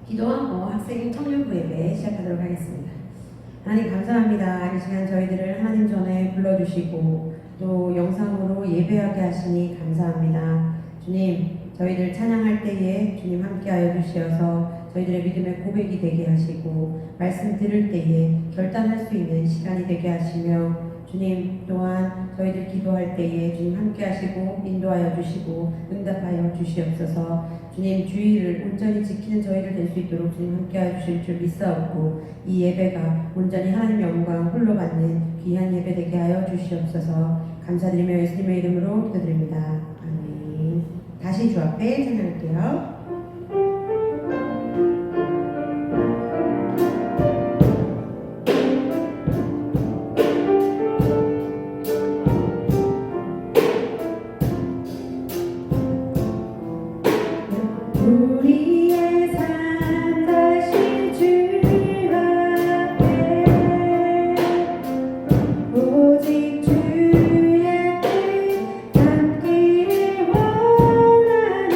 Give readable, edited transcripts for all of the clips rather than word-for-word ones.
기도하고 학생 청년부 예배 시작하도록 하겠습니다. 하나님 감사합니다. 이 시간 저희들을 하나님 전에 불러주시고 또 영상으로 예배하게 하시니 감사합니다. 주님, 저희들 찬양할 때에 주님 함께하여 주시어서 저희들의 믿음의 고백이 되게 하시고 말씀 들을 때에 결단할 수 있는 시간이 되게 하시며 주님 또한 저희들 기도할 때에 주님 함께 하시고 인도하여 주시고 응답하여 주시옵소서. 주님 주의를 온전히 지키는 저희를 될 수 있도록 주님 함께하여 주실 줄 믿사옵고 이 예배가 온전히 하나님의 영광 홀로 받는 귀한 예배 되게 하여 주시옵소서. 감사드리며 예수님의 이름으로 기도드립니다. 아멘. 다시 주 앞에 찬양할게요. 우리의 삶 다시 주 앞에 오직 주의 뜻 담기를 원하네.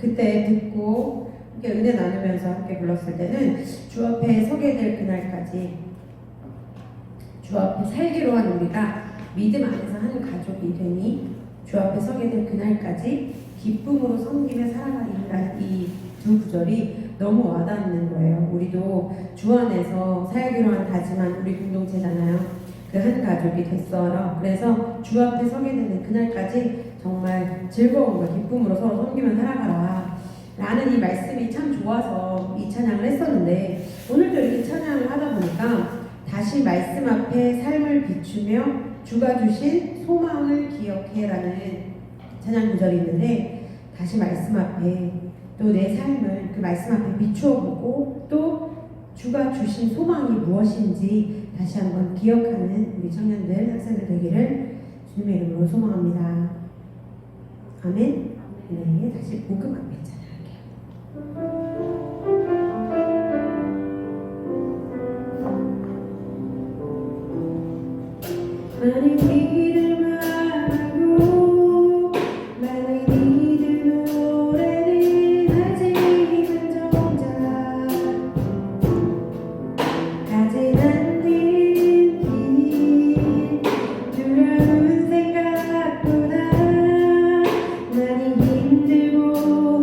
그때 듣고 이렇게 은혜 나누면서 함께 불렀을 때는 주 앞에 서게 될 그날까지 주 앞에 살기로 한 우리가 믿음 안에서 한 가족이 되니 주 앞에 서게 될 그날까지 기쁨으로 섬기며 살아가리라는 이 두 구절이 너무 와닿는 거예요. 우리도 주 안에서 살기로 한 다짐한 우리 공동체잖아요. 그 한 가족이 됐어요. 그래서 주 앞에 서게 되는 그날까지 정말 즐거움과 기쁨으로 서로 섬기며 살아가라 라는 이 말씀이 참 좋아서 이 찬양을 했었는데, 오늘도 이렇게 찬양을 하다 보니까 다시 말씀 앞에 삶을 비추며 주가 주신 소망을 기억해라는 찬양 구절이 있는데, 다시 말씀 앞에 또 내 삶을 그 말씀 앞에 비추어 보고 또 주가 주신 소망이 무엇인지 다시 한번 기억하는 우리 청년들, 학생들 되기를 주님의 이름으로 소망합니다. 아멘. 네, 다시 복음 앞에 찬양할게요. 많은 일을 말하고 많은 일을 노래를 하지만 정작 가진 않는 길 두려운 생각보다 많이 힘들고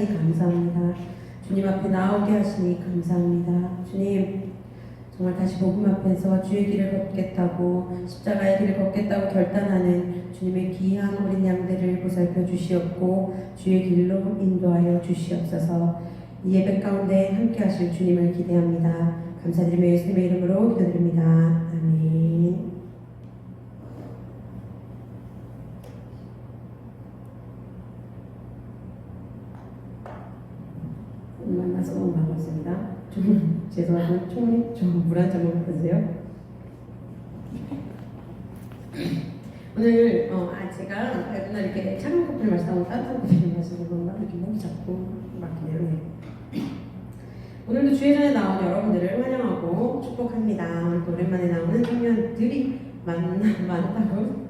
하시니 감사합니다. 주님 앞에 나오게 하시니 감사합니다. 주님, 정말 다시 복음 앞에서 주의 길을 걷겠다고, 십자가의 길을 걷겠다고 결단하는 주님의 귀한 어린 양들을 보살펴 주시옵고 주의 길로 인도하여 주시옵소서. 이 예배 가운데 함께 하실 주님을 기대합니다. 감사드리며 예수님의 이름으로 기도드립니다. 아멘. 만나서 너무 반갑습니다. 죄송하고 총리 좀 물 한 잔만 받으세요. 오늘 제가 맨날 이렇게 차가운 커피를 마시다 보면 따뜻한 커피를 마시는 건가 이렇게 목이 자꾸 막히네요. 네. 오늘도 주의전에 나온 여러분들을 환영하고 축복합니다. 또 오랜만에 나오는 청년들이 많다고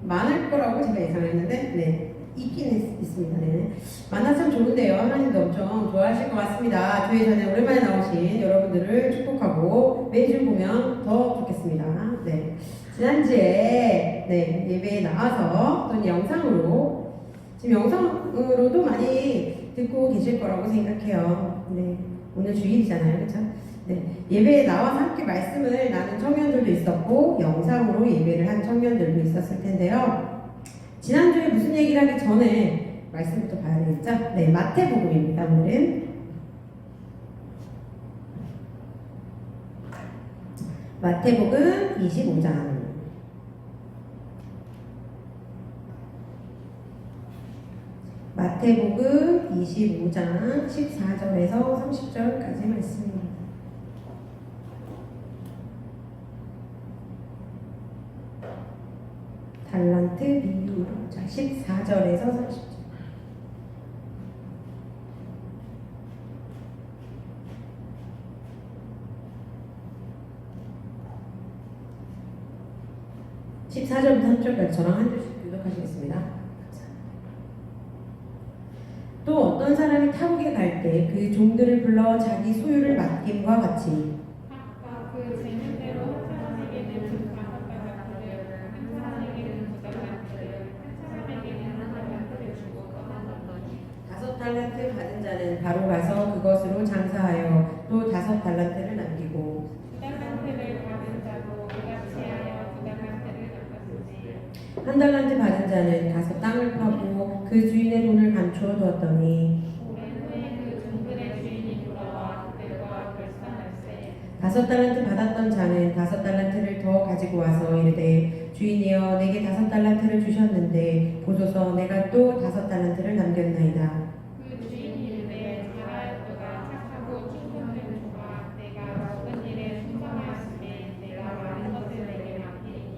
많을 거라고 제가 예상했는데 네. 있긴 있습니다. 네. 만나서 좋은데요. 하나님도 엄청 좋아하실 것 같습니다. 주의 전에 오랜만에 나오신 여러분들을 축복하고 매주 보면 더 좋겠습니다. 네. 지난주에 예배에 나와서 또 영상으로 지금 영상으로도 많이 듣고 계실 거라고 생각해요. 네. 오늘 주일이잖아요. 그렇죠? 네. 예배에 나와서 함께 말씀을 나눈 청년들도 있었고 영상으로 예배를 한 청년들도 있었을 텐데요. 지난주에 무슨 얘기를 하기 전에 말씀부터 봐야 되겠죠? 네, 마태복음입니다. 오늘은 마태복음 25장 마태복음 25장 14절에서 30절까지 말씀입니다. 달란트 비유. 자, 14절에서 30절. (14절부터) 3절까지 저랑 한 줄씩 교독하시겠습니다. 또 어떤 사람이 타국에 갈 때 그 종들을 불러 자기 소유를 맡김과 같이 달란트 받은 자는 바로 가서 그것으로 장사하여 또 5달란트를 남기고 2달란트를 받은 자도 그같이 하여 2달란트를 남겼으니 1달란트 받은 자는 가서 땅을 파고 그 주인의 돈을 감추어 두었더니 오랜 후에 그 종들의 주인이 돌아와 그들과 결산할세 5달란트 받았던 자는 5달란트를 더 가지고 와서 이르되 주인이여 내게 5달란트를 주셨는데 보소서 내가 또 5달란트를 남겼나이다. 그 주인이 이르되 잘하였도다 착하고 충성된 종아 내가 적은 일에 충성하였으니 내가 많은 것을 내게 맡기리니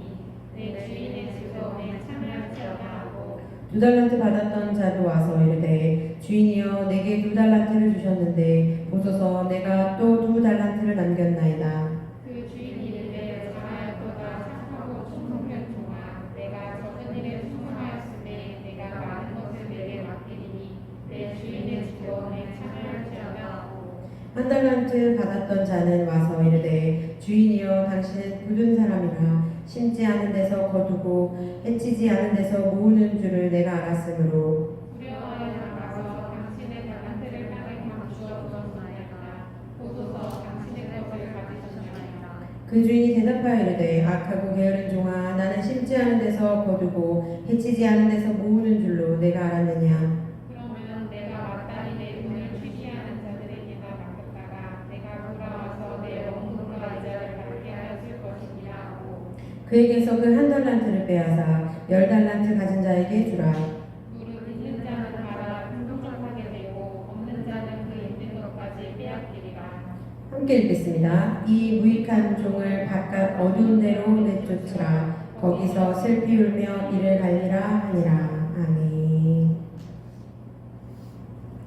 내 주인의 즐거움에 참여할지어다 하고 2달란트 받았던 자도 와서 이르되 주인이여 내게 2달란트를 주셨는데 보소서 내가 또 2달란트를 남겼나이다. 그 주인이 이르되 잘하였도다 착하고 충성된 종아 내가 적은 일에 충성하였으니 내가 많은 것을 내게 맡기리니 내 주인의 즐거움에 참여할지어다 하고 1달란트 받았던 자는 와서 이르되 주인이여 당신은 굳은 사람이라 심지 않은 데서 거두고 해치지 않은 데서 모으는 줄을 내가 알았으므로 두려워하여 나가서 당신의 달란트를 땅에 감추어 두었나이다. 보소서 당신의 것을 가지셨나이다. 그 주인이 대답하여 이르되 악하고 게으른 종아 나는 심지 않은 데서 거두고 해치지 않은 데서 모으는 줄로 내가 알았느냐. 그러면 내가 마땅히 내 돈을 취기하는 자들에게다 맡겼다가 내가 돌아와서 내 원금과 이자를 갚게 하였을 것이니라 하고 그에게서 그 1달란트를 빼앗아 10달란트 가진 자에게 주라. 무릇 있는 자는 받아 풍족하게 되고 없는 자는 그 있는 것까지 빼앗기리라. 함께 읽겠습니다. 이 무익한 종을 바깥 어두운 데로 내쫓으라. 거기서 슬피 울며 이를 갈리라 하니라. 아멘.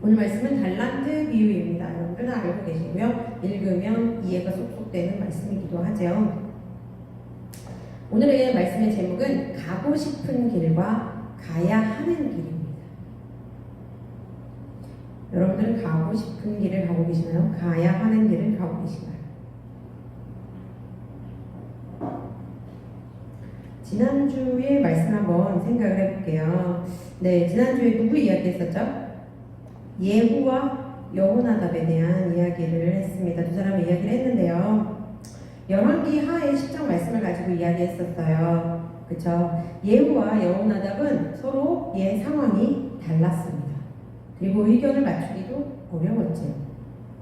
오늘 말씀은 달란트 비유입니다. 여러분들 알고 계시고요. 읽으면 이해가 쏙쏙 되는 말씀이기도 하죠. 오늘의 말씀의 제목은 가고 싶은 길과 가야 하는 길입니다. 여러분들은 가고 싶은 길을 가고 계시나요? 가야 하는 길을 가고 계시나요? 지난주에 말씀 한번 생각을 해볼게요. 네, 지난주에 누구 이야기 했었죠? 예후와 여호나답에 대한 이야기를 했습니다. 두 사람의 이야기를 했는데요. 열왕기 하의 10장 말씀을 가지고 이야기했었어요. 그쵸? 예후와 여호나답은 서로의 상황이 달랐습니다. 그리고 의견을 맞추기도 어려웠죠.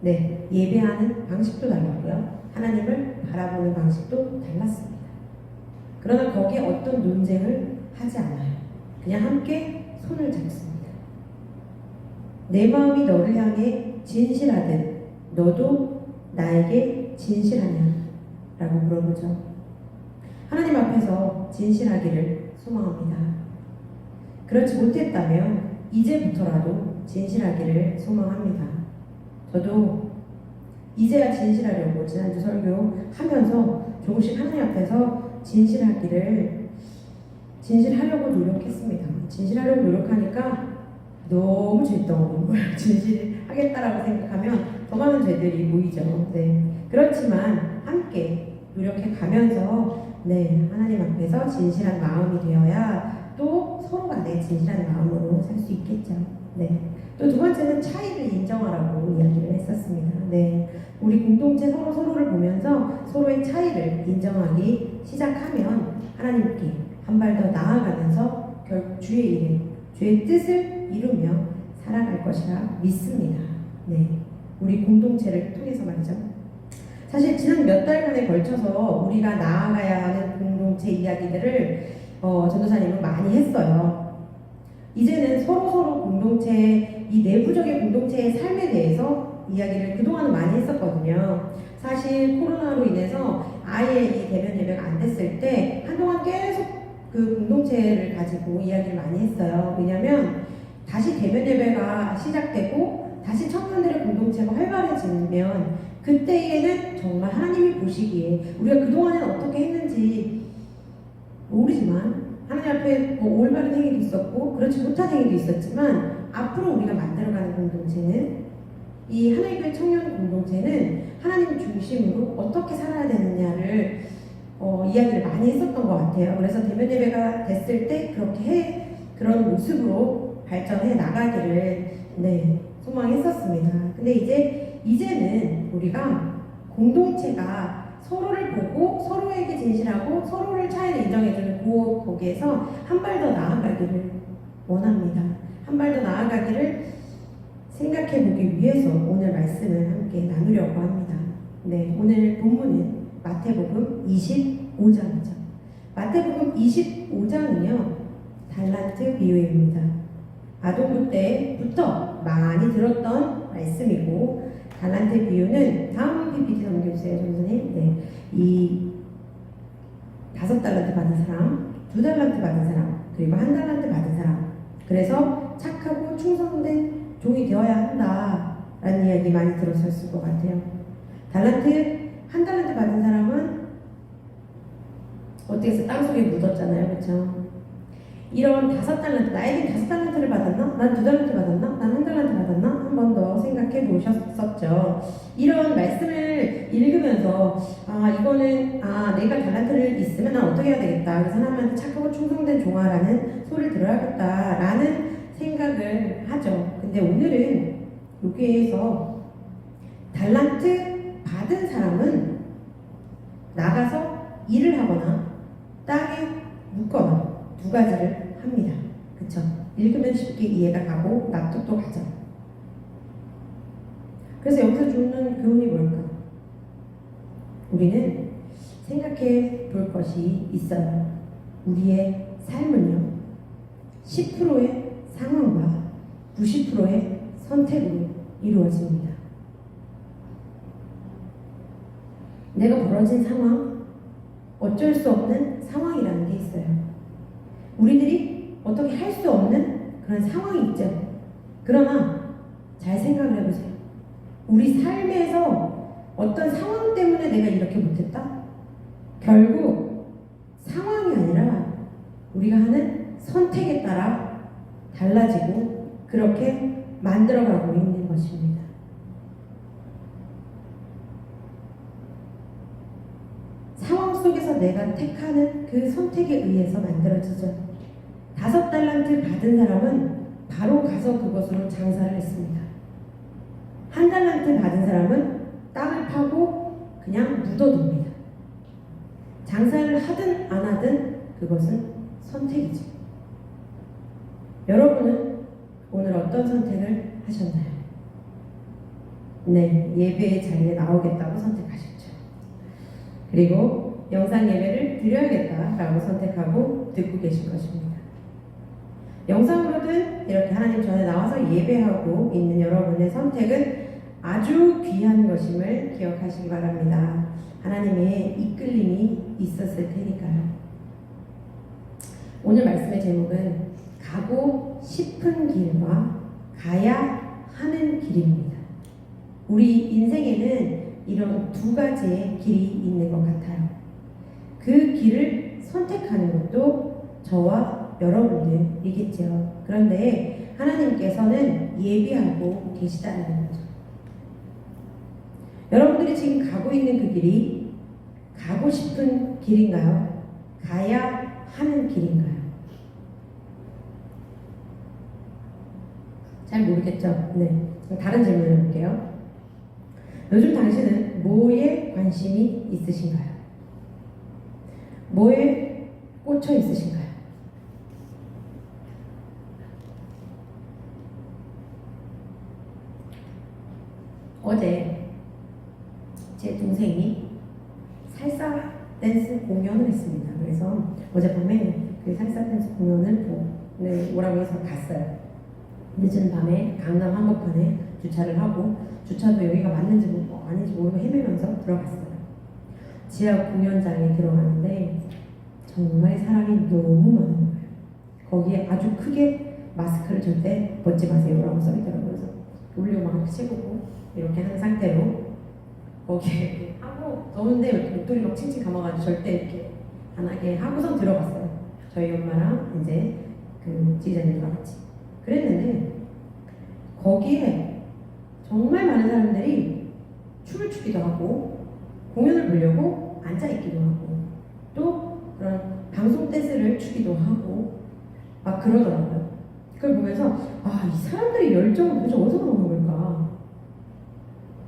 네, 예배하는 방식도 달랐고요. 하나님을 바라보는 방식도 달랐습니다. 그러나 거기에 어떤 논쟁을 하지 않아요. 그냥 함께 손을 잡습니다. 내 마음이 너를 향해 진실하듯 너도 나에게 진실하냐? 라고 물어보죠. 하나님 앞에서 진실하기를 소망합니다. 그렇지 못했다면 이제부터라도 진실하기를 소망합니다. 저도 이제야 진실하려고 지난주 설교하면서 조금씩 하나님 앞에서 진실하려고 노력했습니다. 진실하려고 노력하니까 너무 죄덩어린 거예요. 진실하겠다라고 생각하면 더 많은 죄들이 보이죠. 네. 그렇지만 함께 노력해 가면서 하나님 앞에서 진실한 마음이 되어야 또 서로 간에 진실한 마음으로 살 수 있겠죠. 네. 또 두 번째는 차이를 인정하라고 이야기를 했었습니다. 네. 우리 공동체 서로를 보면서 서로의 차이를 인정하기 시작하면 하나님께 한 발 더 나아가면서 결국 주의 일을, 주의 뜻을 이루며 살아갈 것이라 믿습니다. 네. 우리 공동체를 통해서 말이죠. 사실 지난 몇 달간에 걸쳐서 우리가 나아가야 하는 공동체 이야기들을 전도사님은 많이 했어요. 이제는 서로 공동체, 이 내부적인 공동체의 삶에 대해서 이야기를 그동안은 많이 했었거든요. 사실 코로나로 인해서 아예 이 대면 예배가 안 됐을 때 한동안 계속 그 공동체를 가지고 이야기를 많이 했어요. 왜냐하면 다시 대면 예배가 시작되고 다시 청년들의 공동체가 활발해지면 그때에는 정말 하나님이 보시기에 우리가 그동안에는 어떻게 했는지 모르지만 하나님 앞에 뭐 올바른 행위도 있었고 그렇지 못한 행위도 있었지만 앞으로 우리가 만들어가는 공동체는 이 하나님의 청년 공동체는 하나님 중심으로 어떻게 살아야 되느냐를 이야기를 많이 했었던 것 같아요. 그래서 대면 예배가 됐을 때 그런 모습으로 발전해 나가기를 소망했었습니다. 근데 이제는 우리가 공동체가 서로를 보고 서로에게 진실하고 서로를 차이를 인정해주는 거기에서 한 발 더 나아가기를 원합니다. 한 발 더 나아가기를 생각해보기 위해서 오늘 말씀을 함께 나누려고 합니다. 네, 오늘 본문은 마태복음 25장이죠. 마태복음 25장은요 달란트 비유입니다. 아동부 때부터 많이 들었던 말씀이고 달란트 비유는 다음 PPT 넘겨주세요, 전선님. 이 5달란트 받은 사람, 2달란트 받은 사람, 그리고 1달란트 받은 사람. 그래서 착하고 충성된 종이 되어야 한다라는 이야기 많이 들었을 것 같아요. 1달란트 받은 사람은 어떻게 해서 땅속에 묻었잖아요, 그렇죠? 이런 5달란트, 나에게 5달란트를 받았나? 난 2달란트 받았나? 난 1달란트 받았나? 한 번 더 생각해 보셨었죠. 이런 말씀을 읽으면서 이거는 내가 달란트를 있으면 난 어떻게 해야 되겠다. 그래서 하나님한테 착하고 충성된 종아라는 소리를 들어야겠다라는 생각을 하죠. 근데 오늘은 여기에서 달란트 받은 사람은 나가서 일을 하거나 땅에 묻거나 두 가지를 합니다. 그쵸? 읽으면 쉽게 이해가 가고 납득도 가죠. 그래서 여기서 주는 교훈이 뭘까? 우리는 생각해 볼 것이 있어요. 우리의 삶은요 10%의 상황과 90%의 선택으로 이루어집니다. 내가 벌어진 상황, 어쩔 수 없는 상황이라는 게 있어요. 우리들이 어떻게 할 수 없는 그런 상황이 있죠. 그러나 잘 생각을 해보세요. 우리 삶에서 어떤 상황 때문에 내가 이렇게 못했다? 결국 상황이 아니라 우리가 하는 선택에 따라 달라지고 그렇게 만들어가고 있는 것입니다. 상황 속에서 내가 택하는 그 선택에 의해서 만들어지죠. 5달란트 받은 사람은 바로 가서 그것으로 장사를 했습니다. 사람은 땅을 파고 그냥 묻어둡니다. 장사를 하든 안 하든 그것은 선택이죠. 여러분은 오늘 어떤 선택을 하셨나요? 네, 예배의 자리에 나오겠다고 선택하셨죠. 그리고 영상 예배를 드려야겠다라고 선택하고 듣고 계신 것입니다. 영상으로든 이렇게 하나님 전에 나와서 예배하고 있는 여러분의 선택은 아주 귀한 것임을 기억하시기 바랍니다. 하나님의 이끌림이 있었을 테니까요. 오늘 말씀의 제목은 가고 싶은 길과 가야 하는 길입니다. 우리 인생에는 이런 두 가지의 길이 있는 것 같아요. 그 길을 선택하는 것도 저와 여러분들이겠죠. 그런데 하나님께서는 예비하고 계시다는 거죠. 여러분들이 지금 가고 있는 그 길이 가고 싶은 길인가요? 가야 하는 길인가요? 잘 모르겠죠? 네. 다른 질문을 해볼게요. 요즘 당신은 뭐에 관심이 있으신가요? 뭐에 꽂혀 있으신가요? 어제 제 동생이 살사 댄스 공연을 했습니다. 그래서 어젯밤에 그 살사 댄스 공연을 오라고 해서 갔어요. 늦은 밤에 강남 한복판에 주차를 하고 주차도 여기가 맞는지 아닌지 모르고 헤매면서 들어갔어요. 지하 공연장에 들어가는데 정말 사람이 너무 많은 거예요. 거기에 아주 크게 마스크를 절대 벗지 마세요 라고 써있더라고요. 그래서 올리고 막 씹고 이렇게 한 상태로 거기에 하고 더운데 목도리 막 칭칭 감아가지고 절대 이렇게 안 하게 하고선 들어갔어요. 저희 엄마랑 이제 그 지휘자님과 같이 그랬는데 거기에 정말 많은 사람들이 춤을 추기도 하고 공연을 보려고 앉아있기도 하고 또 그런 방송 댄스를 추기도 하고 막 그러더라고요. 그걸 보면서 이 사람들의 열정은 도대체 어디서 나오는 걸까?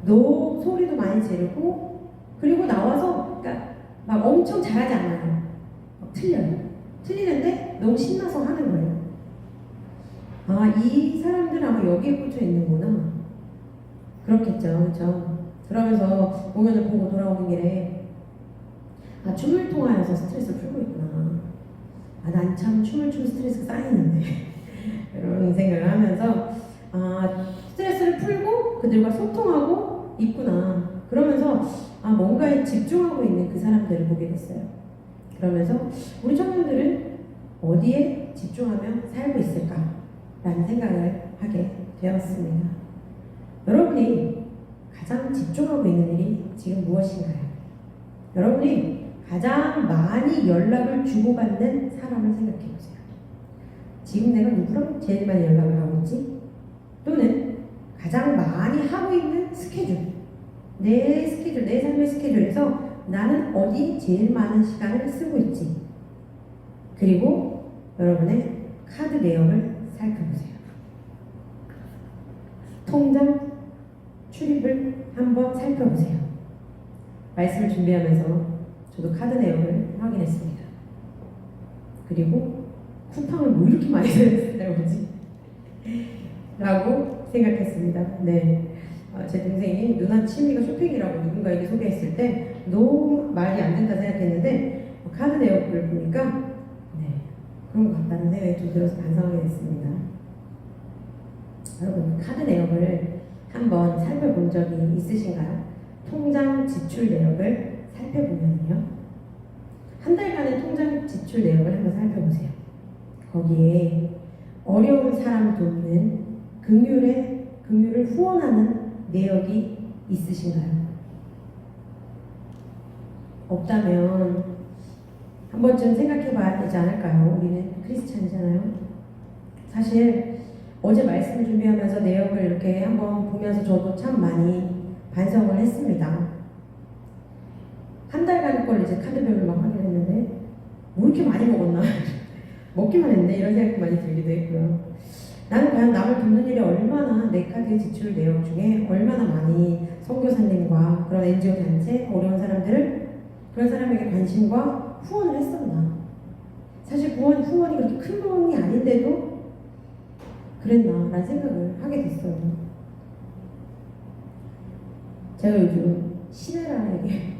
너 소리도 많이 지르고 그리고 나와서 그러니까 막 엄청 잘하지 않아요. 막 틀려요. 틀리는데 너무 신나서 하는 거예요. 이 사람들은 아마 여기에 꽂혀 있는구나. 그렇겠죠. 그렇죠? 그러면서 공연을 보고 돌아오는 길에 춤을 통하여서 스트레스를 풀고 있구나. 난 참 춤을 추면 스트레스가 쌓이는데 이런 생각을 하면서 스트레스를 풀고 그들과 소통하고 있구나. 그러면서 뭔가에 집중하고 있는 그 사람들을 보게 됐어요. 그러면서 우리 청년들은 어디에 집중하며 살고 있을까? 라는 생각을 하게 되었습니다. 여러분이 가장 집중하고 있는 일이 지금 무엇인가요? 여러분이 가장 많이 연락을 주고받는 사람을 생각해 보세요. 지금 내가 누구랑 제일 많이 연락을 하고 있지? 또는 가장 많이 하고 있는 스케줄, 내 스케줄, 내 삶의 스케줄에서 나는 어디 제일 많은 시간을 쓰고 있지? 그리고 여러분의 카드 내역을 살펴보세요. 통장 출입을 한번 살펴보세요. 말씀을 준비하면서 저도 카드 내역을 확인했습니다. 그리고 쿠팡을 뭐 이렇게 많이 사용했어요, 뭐지? 라고 생각했습니다. 네. 제 동생이 누나 취미가 쇼핑이라고 누군가에게 소개했을 때 너무 말이 안 된다 생각했는데 카드 내역을 보니까 그런 것 같다는 생각이 좀 들어서 반성하게 됐습니다. 여러분, 카드 내역을 한번 살펴본 적이 있으신가요? 통장 지출 내역을 살펴보면요. 한 달간의 통장 지출 내역을 한번 살펴보세요. 거기에 어려운 사람 돕는 긍휼을 후원하는 내역이 있으신가요? 없다면 한 번쯤 생각해 봐야 되지 않을까요? 우리는 크리스찬이잖아요. 사실 어제 말씀을 준비하면서 내역을 이렇게 한번 보면서 저도 참 많이 반성을 했습니다. 한 달간 걸 이제 카드별로 막 확인했는데 뭐 이렇게 많이 먹었나? 먹기만 했네 이런 생각이 많이 들기도 했고요. 나는 과연 남을 돕는 일에 얼마나 내 카드 지출 내역 중에 얼마나 많이 선교사님과 그런 NGO 단체, 어려운 사람들을 그런 사람에게 관심과 후원을 했었나? 사실 후원이 그렇게 큰 돈이 아닌데도 그랬나라는 생각을 하게 됐어요. 제가 요즘 시네라에게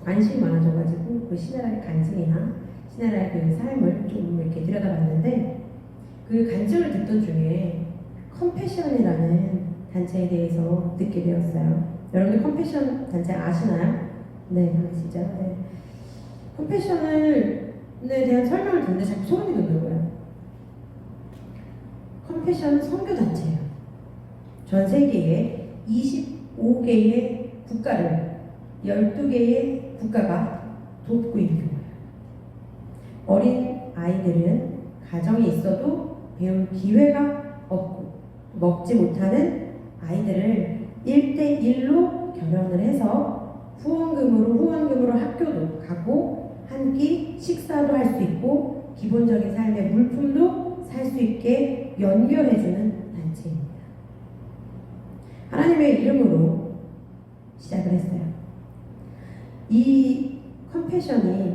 관심이 많아져가지고 그 시네라의 간증이나 시네라의 그 삶을 좀 이렇게 들여다봤는데 그 간증을 듣던 중에 컴패션이라는 단체에 대해서 듣게 되었어요. 여러분들 컴패션 단체 아시나요? 네, 아시죠? 네. 컴패션에 대한 설명을 듣는데 자꾸 소름이 돋는 컴패션 선교단체예요. 전 세계에 25개의 국가를 12개의 국가가 돕고 있는 거예요. 어린 아이들은 가정이 있어도 배울 기회가 없고 먹지 못하는 아이들을 1대1로 결혼을 해서 후원금으로 학교도 가고 한 끼 식사도 할 수 있고 기본적인 삶의 물품도 살 수 있게 연결해주는 단체입니다. 하나님의 이름으로 시작을 했어요. 이 컴패션이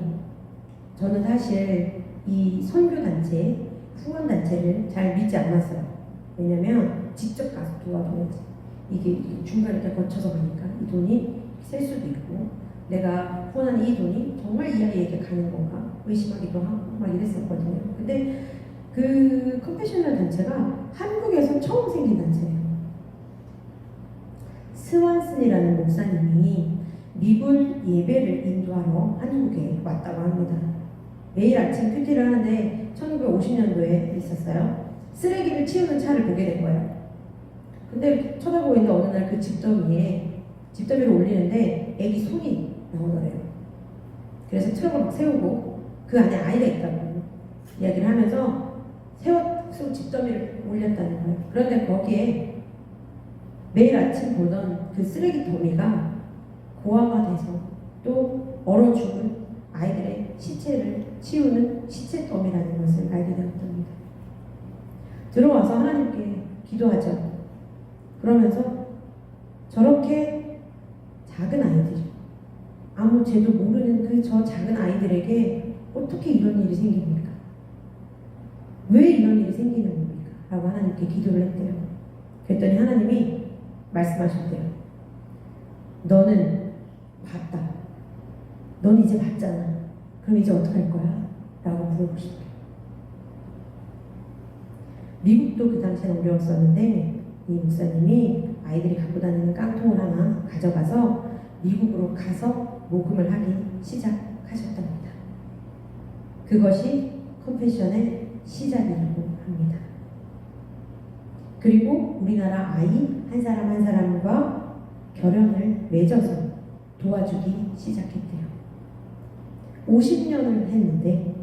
저는 사실 이 선교단체, 후원단체를 잘 믿지 않았어요. 왜냐면 직접 가서 도와줘야지. 이게 중간에 이렇게 거쳐서 가니까 이 돈이 셀 수도 있고 내가 후원하는 이 돈이 정말 이 아이에게 가는 건가 의심하기도 하고 막 이랬었거든요. 근데 그 컴패션이라는 단체가 한국에서 처음 생긴 단체예요. 스완슨이라는 목사님이 미군 예배를 인도하러 한국에 왔다고 합니다. 매일 아침 큐티를 하는데 1950년도에 있었어요. 쓰레기를 치우는 차를 보게 된 거예요. 근데 쳐다보고 있는 어느 날 그 집더미를 올리는데 애기 손이 나오더래요. 그래서 트럭을 막 세우고 그 안에 아이가 있다고 이야기를 하면서 세워서 집더미를 올렸다는 거예요. 그런데 거기에 매일 아침 보던 그 쓰레기 더미가 고아가 돼서 또 얼어 죽은 아이들의 시체를 치우는 시체 더미라는 것을 알게 되었답니다. 들어와서 하나님께 기도하죠. 그러면서 저렇게 작은 아이들, 아무 죄도 모르는 그 저 작은 아이들에게 어떻게 이런 일이 생깁니까? 왜 이런 일이 생기는 겁니까? 라고 하나님께 기도를 했대요. 그랬더니 하나님이 말씀하셨대요. 너는 봤다. 넌 이제 봤잖아. 그럼 이제 어떡할 거야? 라고 물어보시더래요. 미국도 그 당시엔 어려웠었는데 이 목사님이 아이들이 갖고 다니는 깡통을 하나 가져가서 미국으로 가서 모금을 하기 시작하셨답니다. 그것이 컴패션의 시작이라고 합니다. 그리고 우리나라 아이 한 사람 한 사람과 결연을 맺어서 도와주기 시작했대요. 50년을 했는데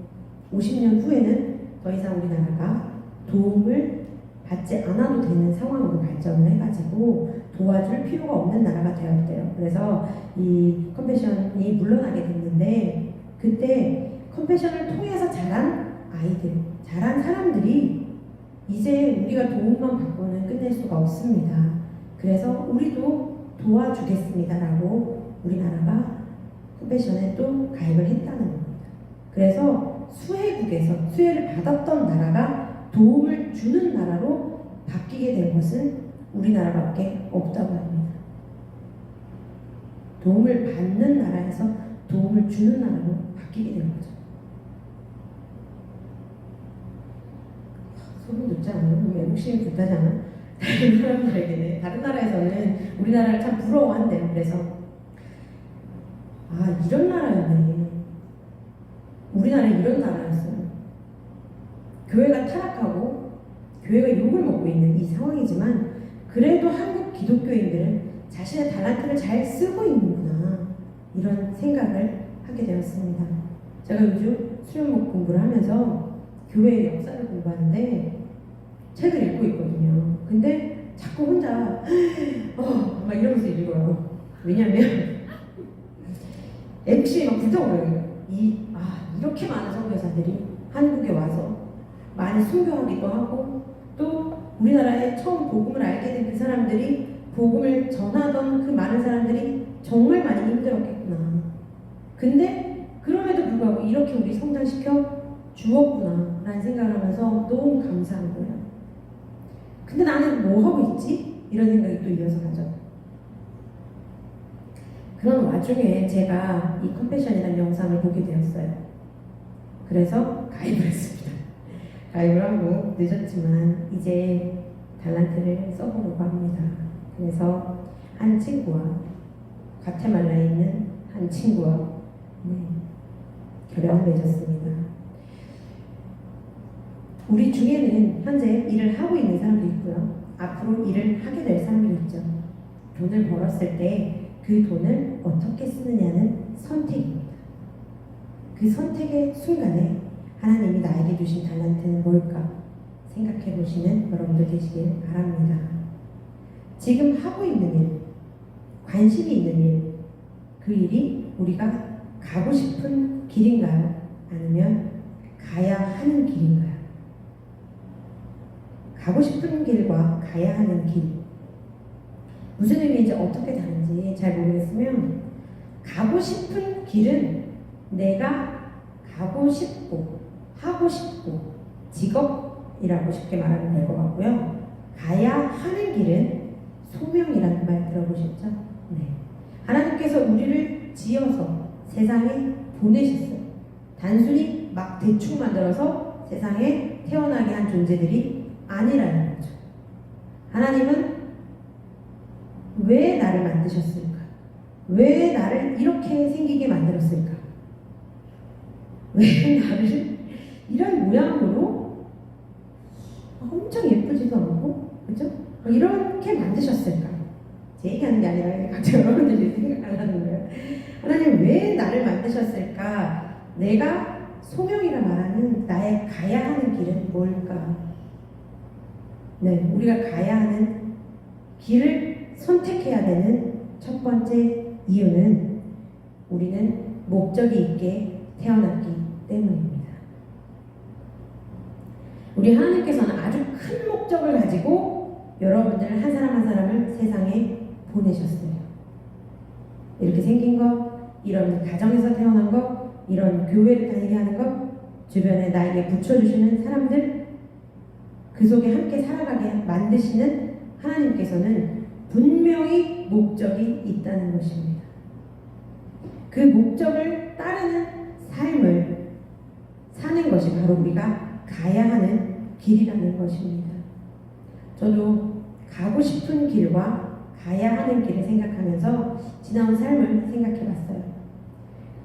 50년 후에는 더 이상 우리나라가 도움을 받지 않아도 되는 상황으로 발전을 해가지고 도와줄 필요가 없는 나라가 되었대요. 그래서 이 컴패션이 물러나게 됐는데 그때 컴패션을 통해서 자란 아이들, 자란 사람들이 이제 우리가 도움만 받고는 끝낼 수가 없습니다. 그래서 우리도 도와주겠습니다 라고 우리나라가 컴패션에 또 가입을 했다는 겁니다. 그래서 수혜국에서 수혜를 받았던 나라가 도움을 주는 나라로 바뀌게 된 것은 우리나라밖에 없다고 합니다. 도움을 받는 나라에서 도움을 주는 나라로 바뀌게 된 거죠. 소름 돋지 않아요? 외국심이 불타잖아. 다른 사람들에게는, 다른 나라에서는 우리나라를 참 부러워한대요. 그래서 아, 이런 나라였네. 우리나라 이런 나라였어요. 교회가 타락하고 교회가 욕을 먹고 있는 이 상황이지만 그래도 한국 기독교인들은 자신의 달란트를 잘 쓰고 있는구나 이런 생각을 하게 되었습니다. 제가 요즘 수련목 공부를 하면서 교회의 역사를 공부하는데 책을 읽고 있거든요. 근데 자꾸 혼자 막 이러면서 읽어요. 왜냐면 MC 막 불타오르요. 이렇게 많은 선교사들이 한국에 와서 많이 순교하기도 하고 또 우리나라에 처음 복음을 알게 된 그 사람들이 복음을 전하던 그 많은 사람들이 정말 많이 힘들었겠구나. 근데 그럼에도 불구하고 이렇게 우리 성장시켜 주었구나 라는 생각을 하면서 너무 감사한 거예요. 근데 나는 뭐 하고 있지? 이런 생각이 또 이어서 가죠. 그런 와중에 제가 이 컴패션이라는 영상을 보게 되었어요. 그래서 가입을 했습니다. 가입을 하고 늦었지만 이제 달란트를 써보려고 합니다. 그래서 한 친구와 과테말라에 있는 한 친구와 결연을 맺었습니다. 우리 중에는 현재 일을 하고 있는 사람도 있고요. 앞으로 일을 하게 될 사람도 있죠. 돈을 벌었을 때 그 돈을 어떻게 쓰느냐는 선택입니다. 그 선택의 순간에 하나님이 나에게 주신 달란트는 뭘까 생각해 보시는 여러분들 되시길 바랍니다. 지금 하고 있는 일, 관심이 있는 일, 그 일이 우리가 가고 싶은 길인가요? 아니면 가야 하는 길인가요? 가고 싶은 길과 가야 하는 길, 무슨 의미인지 어떻게 다른지 잘 모르겠으면, 가고 싶은 길은 내가 가고 싶고 하고 싶고 직업이라고 쉽게 말하면 될 것 같고요. 가야 하는 길은 소명이라는 말 들어보셨죠? 네. 하나님께서 우리를 지어서 세상에 보내셨어요. 단순히 막 대충 만들어서 세상에 태어나게 한 존재들이 아니라는 거죠. 하나님은 왜 나를 만드셨을까? 왜 나를 이렇게 생기게 만들었을까? 왜 나를 이런 모양으로 엄청 예쁘지도 않고, 그죠? 이렇게 만드셨을까? 제 얘기하는 게 아니라 각자 여러분들이 생각하려는 거예요. 하나님 왜 나를 만드셨을까? 내가 소명이라 말하는 나의 가야 하는 길은 뭘까? 네, 우리가 가야 하는 길을 선택해야 되는 첫 번째 이유는 우리는 목적이 있게 태어났기 때문입니다. 우리 하나님께서는 아주 큰 목적을 가지고 여러분들 한 사람 한 사람을 세상에 보내셨어요. 이렇게 생긴 것, 이런 가정에서 태어난 것, 이런 교회를 다니게 하는 것, 주변에 나에게 붙여주시는 사람들, 그 속에 함께 살아가게 만드시는 하나님께서는 분명히 목적이 있다는 것입니다. 그 목적을 따르는 삶을 사는 것이 바로 우리가 가야 하는 길이라는 것입니다. 저도 가고 싶은 길과 가야 하는 길을 생각하면서 지나온 삶을 생각해 봤어요.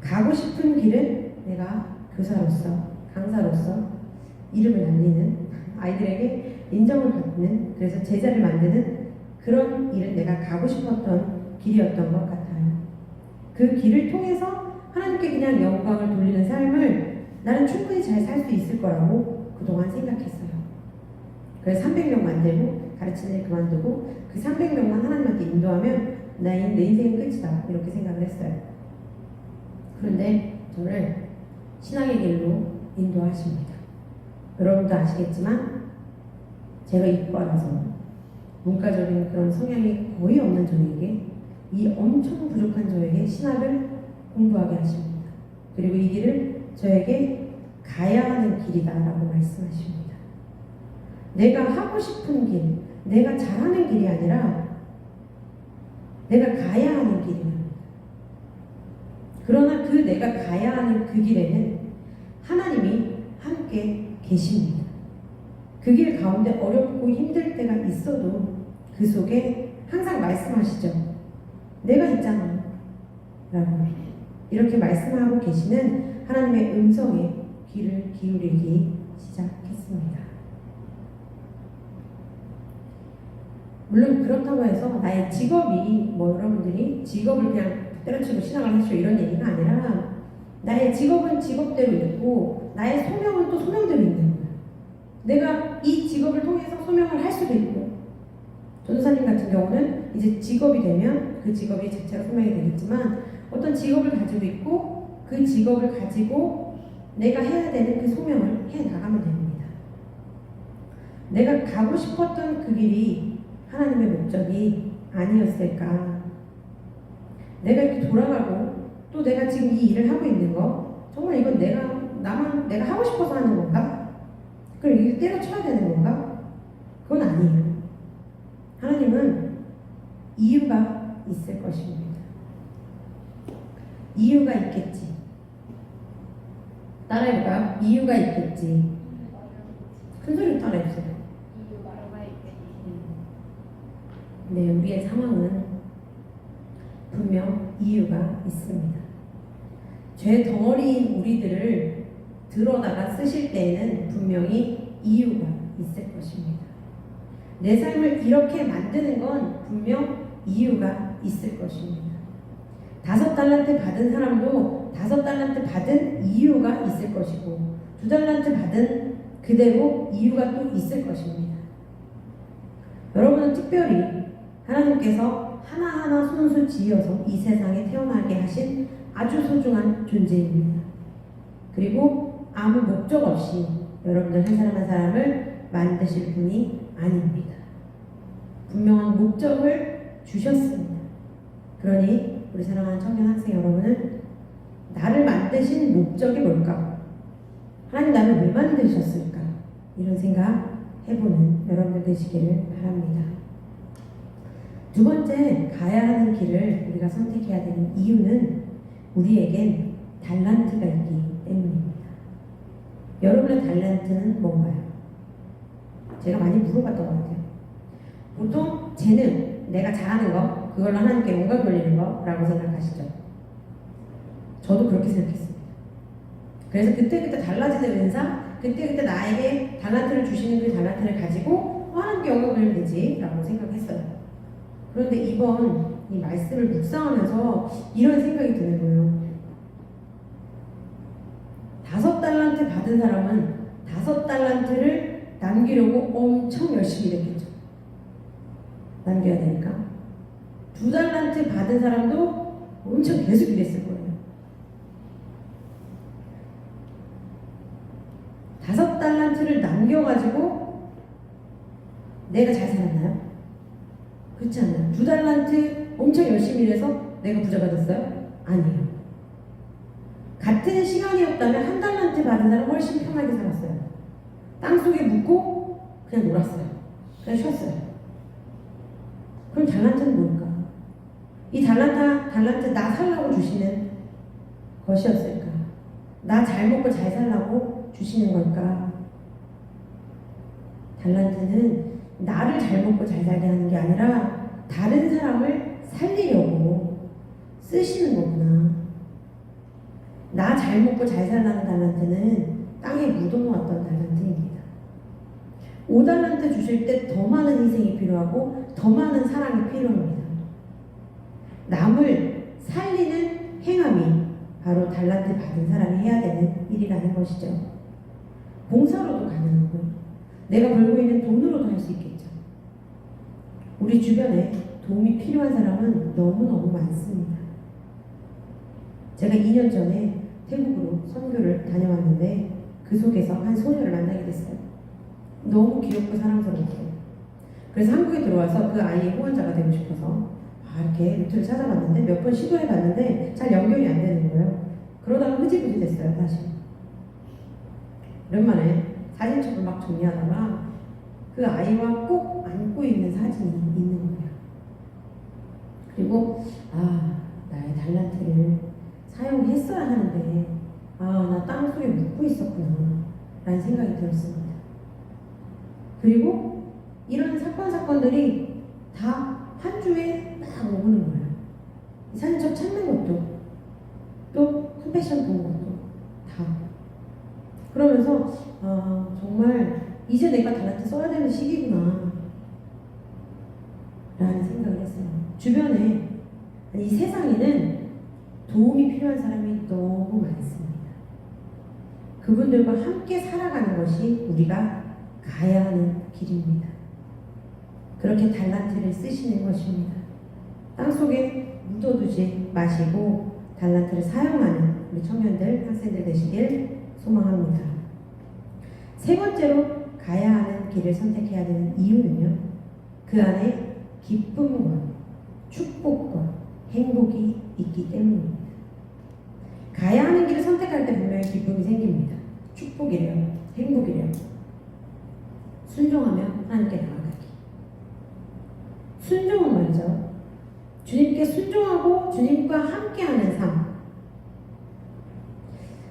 가고 싶은 길은 내가 교사로서, 강사로서 이름을 날리는, 아이들에게 인정을 받는, 그래서 제자를 만드는 그런 일은 내가 가고 싶었던 길이었던 것 같아요. 그 길을 통해서 하나님께 그냥 영광을 돌리는 삶을 나는 충분히 잘 살 수 있을 거라고 그동안 생각했어요. 그래서 300명 만들고 가르치는 일 그만두고 그 300명만 하나님한테 인도하면 내 인생은 끝이다, 이렇게 생각을 했어요. 그런데 저를 신앙의 길로 인도하십니다. 여러분도 아시겠지만 제가 이과라서 문과적인 그런 성향이 거의 없는 저에게, 이 엄청 부족한 저에게 신학을 공부하게 하십니다. 그리고 이 길을 저에게 가야 하는 길이다라고 말씀하십니다. 내가 하고 싶은 길, 내가 잘하는 길이 아니라 내가 가야 하는 길입니다. 그러나 그 내가 가야 하는 그 길에는 하나님이 함께 계십니다. 그 길 가운데 어렵고 힘들 때가 있어도 그 속에 항상 말씀하시죠. 내가 있잖아 라고 이렇게 말씀하고 계시는 하나님의 음성에 귀를 기울이기 시작했습니다. 물론 그렇다고 해서 나의 직업이 여러분들이 직업을 그냥 때려치고 신앙을 하시오 이런 얘기가 아니라, 나의 직업은 직업대로 있고 나의 소명은 또 소명대로 있는 거예요. 내가 이 직업을 통해서 소명을 할 수도 있고, 전도사님 같은 경우는 이제 직업이 되면 그 직업이 자체가 소명이 되겠지만, 어떤 직업을 가지고 있고 그 직업을 가지고 내가 해야 되는 그 소명을 해 나가면 됩니다. 내가 가고 싶었던 그 길이 하나님의 목적이 아니었을까? 내가 이렇게 돌아가고 또 내가 지금 이 일을 하고 있는 거 정말 이건 내가 하고 싶어서 하는 건가? 그럼 이걸 때려쳐야 되는 건가? 그건 아니에요. 하나님은 이유가 있을 것입니다. 이유가 있겠지. 따라해볼까요? 이유가 있겠지. 큰 소리로 따라해주세요. 이유가 있겠지. 네, 우리의 상황은 분명 이유가 있습니다. 죄 덩어리인 우리들을 들어다가 쓰실 때에는 분명히 이유가 있을 것입니다. 내 삶을 이렇게 만드는 건 분명 이유가 있을 것입니다. 5달란트 받은 사람도 5달란트 받은 이유가 있을 것이고 2달란트 받은 그대로 이유가 또 있을 것입니다. 여러분은 특별히 하나님께서 하나하나 손수 지어서 이 세상에 태어나게 하신 아주 소중한 존재입니다. 그리고 아무 목적 없이 여러분들 한 사람 한 사람을 만드실 분이 아닙니다. 분명한 목적을 주셨습니다. 그러니 우리 사랑하는 청년 학생 여러분은 나를 만드신 목적이 뭘까? 하나님 나를 왜 만드셨을까? 이런 생각 해보는 여러분들 되시기를 바랍니다. 두 번째, 가야 하는 길을 우리가 선택해야 되는 이유는 우리에겐 달란트가 있기 때문입니다. 여러분의 달란트는 뭔가요? 제가 많이 물어봤던 것 같아요. 보통 재능, 내가 잘하는 거, 그걸로 하나님께 영광 돌리는 거라고 생각하시죠? 저도 그렇게 생각했습니다. 그래서 그때그때 달라지는 은사, 그때그때 나에게 달란트를 주시는 그 달란트를 가지고 하나님께 영광 돌리면 되지 라고 생각했어요. 그런데 이번 이 말씀을 묵상하면서 이런 생각이 드는 거예요. 5달란트 받은 사람은 5달란트를 남기려고 엄청 열심히 일했겠죠. 남겨야 되니까. 2달란트 받은 사람도 엄청 계속 일했을 거예요. 5달란트를 남겨가지고 내가 잘 살았나요? 그렇지 않아요. 2달란트 엄청 열심히 일해서 내가 부자 받았어요? 아니에요. 같은 시간이었다면 1달란트 받은 사람 훨씬 편하게 살았어요. 땅속에 묻고 그냥 놀았어요. 그냥 쉬었어요. 그럼 달란트는 뭘까? 이 달란트 나 살라고 주시는 것이었을까? 나 잘 먹고 잘 살라고 주시는 걸까? 달란트는 나를 잘 먹고 잘 살게 하는 게 아니라 다른 사람을 살리려고 쓰시는 거구나. 나 잘 먹고 잘 살라는 달란트는 땅에 묻어놓았던 달란트입니다. 5달란트 주실 때 더 많은 희생이 필요하고 더 많은 사랑이 필요합니다. 남을 살리는 행함이 바로 달란트 받은 사람이 해야 되는 일이라는 것이죠. 봉사로도 가능하고요. 내가 벌고 있는 돈으로도 할 수 있겠죠. 우리 주변에 도움이 필요한 사람은 너무너무 많습니다. 제가 2년 전에 태국으로 선교를 다녀왔는데 그 속에서 한 소녀를 만나게 됐어요. 너무 귀엽고 사랑스러웠어요. 그래서 한국에 들어와서 그 아이의 후원자가 되고 싶어서 이렇게 루트를 찾아봤는데 몇 번 시도해봤는데 잘 연결이 안 되는 거예요. 그러다가 흐지부지 됐어요. 다시 오랜만에 사진첩을 막 정리하다가 그 아이와 꼭 안고 있는 사진이 있는 거예요. 그리고 나의 달란트를 사용했어야 하는데 나 땅속에 묻고 있었구나 라는 생각이 들었습니다. 그리고 이런 사건들이 다 한 주에 딱 오는 거예요. 이 사진첩 찾는 것도 또 컴패션 보는 것도 다. 그러면서 정말 이제 내가 달란트 써야 되는 시기구나 라는 생각을 했어요. 주변에 이 세상에는 도움이 필요한 사람이 너무 많습니다. 그분들과 함께 살아가는 것이 우리가 가야 하는 길입니다. 그렇게 달란트를 쓰시는 것입니다. 땅속에 묻어두지 마시고 달란트를 사용하는 우리 청년들, 학생들 되시길 소망합니다. 세 번째로 가야 하는 길을 선택해야 되는 이유는요. 그 안에 기쁨과 축복과 행복이 있기 때문입니다. 가야 하는 길을 선택할 때 분명히 기쁨이 생깁니다. 축복이래요. 행복이래요. 순종하면 하나님께 나아가기. 순종은 말이죠. 주님께 순종하고 주님과 함께하는 삶.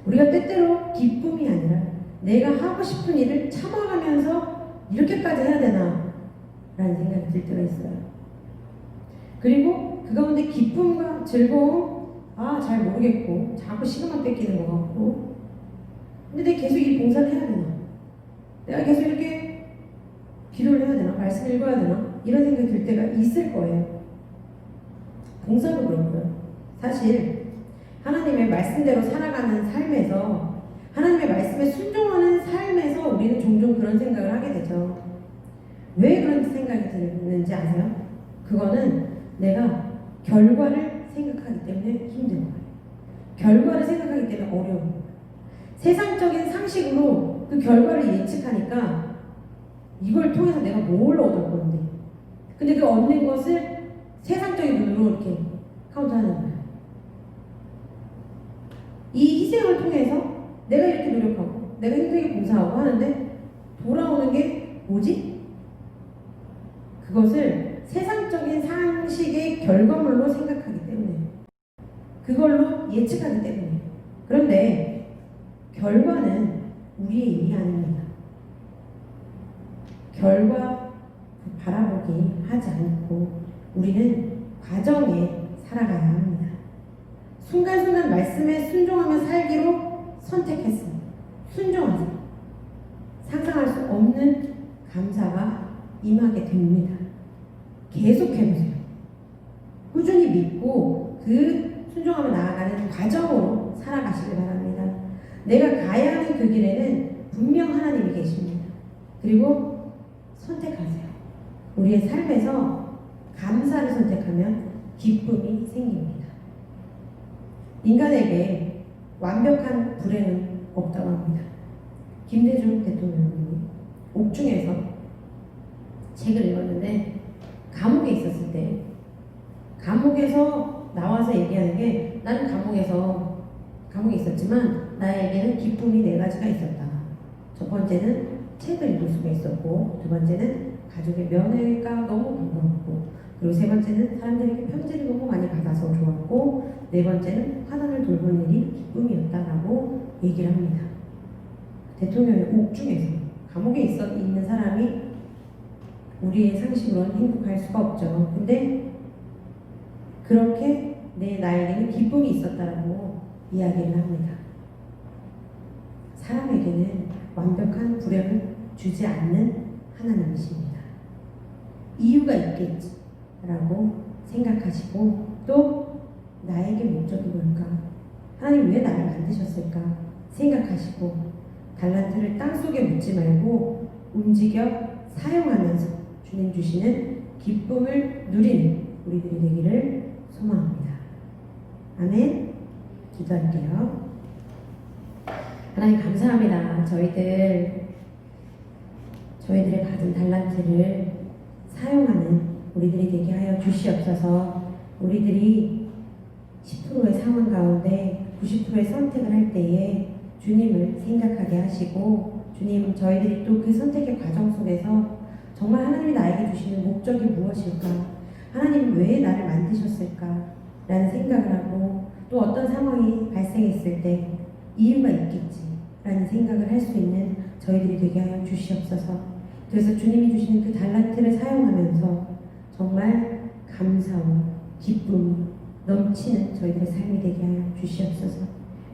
우리가 때때로 기쁨이 아니라 내가 하고 싶은 일을 참아가면서 이렇게까지 해야 되나 라는 생각이 들 때가 있어요. 그리고 그 가운데 기쁨과 즐거움, 잘 모르겠고 자꾸 시간만 뺏기는 것 같고, 근데 내가 계속 이 봉사를 해야 되나, 내가 계속 이렇게 기도를 해야 되나, 말씀을 읽어야 되나, 이런 생각이 들 때가 있을 거예요. 봉사도 그렇고요. 사실 하나님의 말씀대로 살아가는 삶에서, 하나님의 말씀에 순종하는 삶에서 우리는 종종 그런 생각을 하게 되죠. 왜 그런 생각이 드는지 아세요? 그거는 내가 결과를 생각하기 때문에 힘든 거예요. 결과를 생각하기 때문에 어려운 거예요. 세상적인 상식으로 그 결과를 예측하니까 이걸 통해서 내가 뭘 얻을 건데, 근데 그 얻는 것을 세상적인 눈으로 이렇게 카운트하는 거예요. 이 희생을 통해서 내가 이렇게 노력하고 내가 힘들게 봉사하고 하는데 돌아오는 게 뭐지? 그것을 세상적인 상식의 결과물로 생각하기 때문에, 그걸로 예측하기 때문에. 그런데 결과는 우리의 일이 아닙니다. 결과 바라보기 하지 않고 우리는 과정에 살아가야 합니다. 순간순간 말씀에 순종하며 살기로 선택했습니다. 순종하세요. 상상할 수 없는 감사가 임하게 됩니다. 계속해보세요. 꾸준히 믿고 그 순종하며 나아가는 과정으로 살아가시길 바랍니다. 내가 가야 하는 그 길에는 분명 하나님이 계십니다. 그리고 선택하세요. 우리의 삶에서 감사를 선택하면 기쁨이 생깁니다. 인간에게 완벽한 불행은 없다고 합니다. 김대중 대통령이 옥중에서 책을 읽었는데, 감옥에 있었을 때 감옥에서 나와서 얘기하는 게, 나는 감옥에 있었지만 나에게는 기쁨이 4가지가 있었다. 첫 번째는 책을 읽을 수가 있었고, 두 번째는 가족의 면회가 너무 반가웠고, 그리고 세 번째는 사람들에게 편지를 너무 많이 받아서 좋았고, 네 번째는 화단을 돌본 일이 기쁨이었다라고 얘기를 합니다. 대통령의 옥중에서 감옥에 있는 사람이 우리의 상식으로는 행복할 수가 없죠. 근데 그렇게 나에게는 기쁨이 있었다라고 이야기를 합니다. 사람에게는 완벽한 불행을 주지 않는 하나님이십니다. 이유가 있겠지라고 생각하시고, 또 나에게 목적이 뭘까? 하나님 왜 나를 만드셨을까? 생각하시고, 달란트를 땅속에 묻지 말고 움직여 사용하면서 주님 주시는 기쁨을 누리는 우리들이 되기를 소망합니다. 아멘. 기도할게요. 하나님 감사합니다. 저희들의 받은 달란트를 사용하는 우리들이 되게 하여 주시옵소서. 우리들이 10%의 상황 가운데 90%의 선택을 할 때에 주님을 생각하게 하시고, 주님, 저희들이 또 그 선택의 과정 속에서 정말 하나님이 나에게 주시는 목적이 무엇일까? 하나님 왜 나를 만드셨을까? 라는 생각을 하고, 또 어떤 상황이 발생했을 때 이유가 있겠지 라는 생각을 할 수 있는 저희들이 되게 하여 주시옵소서. 그래서 주님이 주시는 그 달란트를 사용하면서 정말 감사와 기쁨 넘치는 저희들의 삶이 되게 하여 주시옵소서.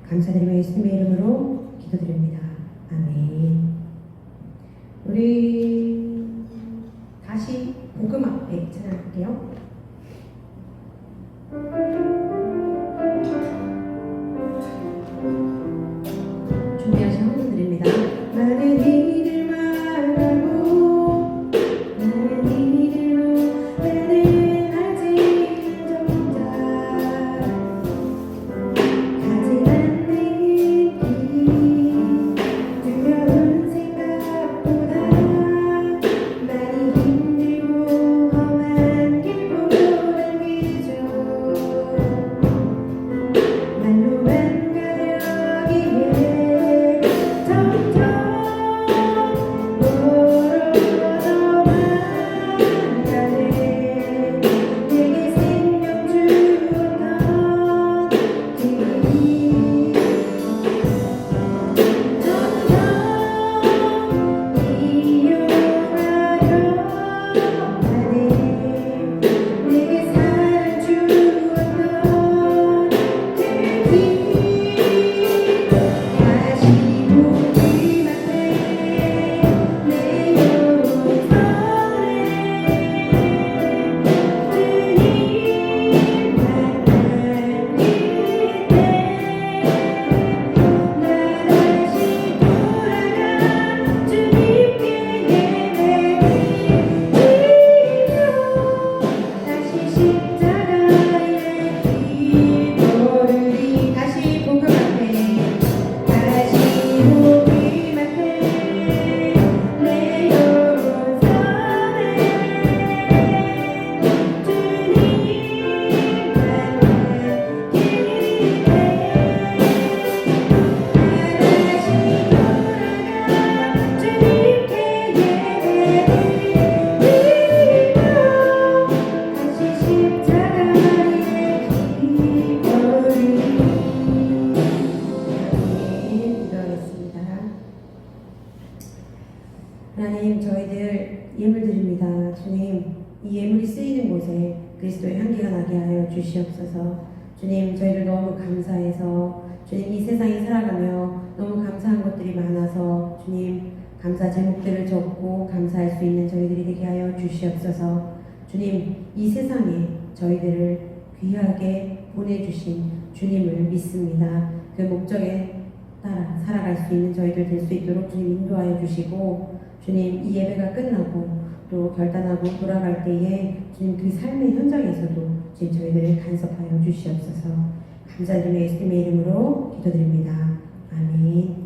감사드리며 예수님의 이름으로 기도드립니다. 아멘. 우리 다시 복음 앞에 찬양할게요. 준비하신 성도들입니다. 나는 이들 말고, 나는 이들로 나는 아직 정자 가지 않는 길, 두려운 생각보다 그리스도의 향기가 나게 하여 주시옵소서. 주님, 저희들 너무 감사해서 주님, 이 세상에 살아가며 너무 감사한 것들이 많아서 주님, 감사 제목들을 적고 감사할 수 있는 저희들이 되게 하여 주시옵소서. 주님, 이 세상에 저희들을 귀하게 보내주신 주님을 믿습니다. 그 목적에 따라 살아갈 수 있는 저희들 될 수 있도록 주님 인도하여 주시고, 주님, 이 예배가 끝나고 또 결단하고 돌아갈 때에 주님 그 삶의 현장에서도 주님 저희들을 간섭하여 주시옵소서. 감사드리며 예수님의 이름으로 기도드립니다. 아멘.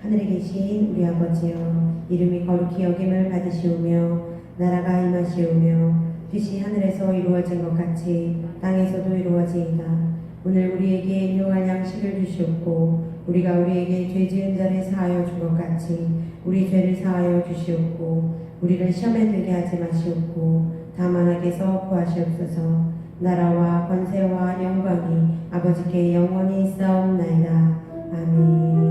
하늘에 계신 우리 아버지여, 이름이 거룩히 여김을 받으시오며 나라가 임하시오며 뜻이 하늘에서 이루어진 것 같이 땅에서도 이루어지이다. 오늘 우리에게 일용할 양식을 주시옵고 우리가 우리에게 죄 지은 자를 사하여 준 것 같이 우리 죄를 사하여 주시옵고 우리를 시험에 들게 하지 마시옵고 다만 악에서 구하시옵소서. 나라와 권세와 영광이 아버지께 영원히 있사옵나이다. 아멘.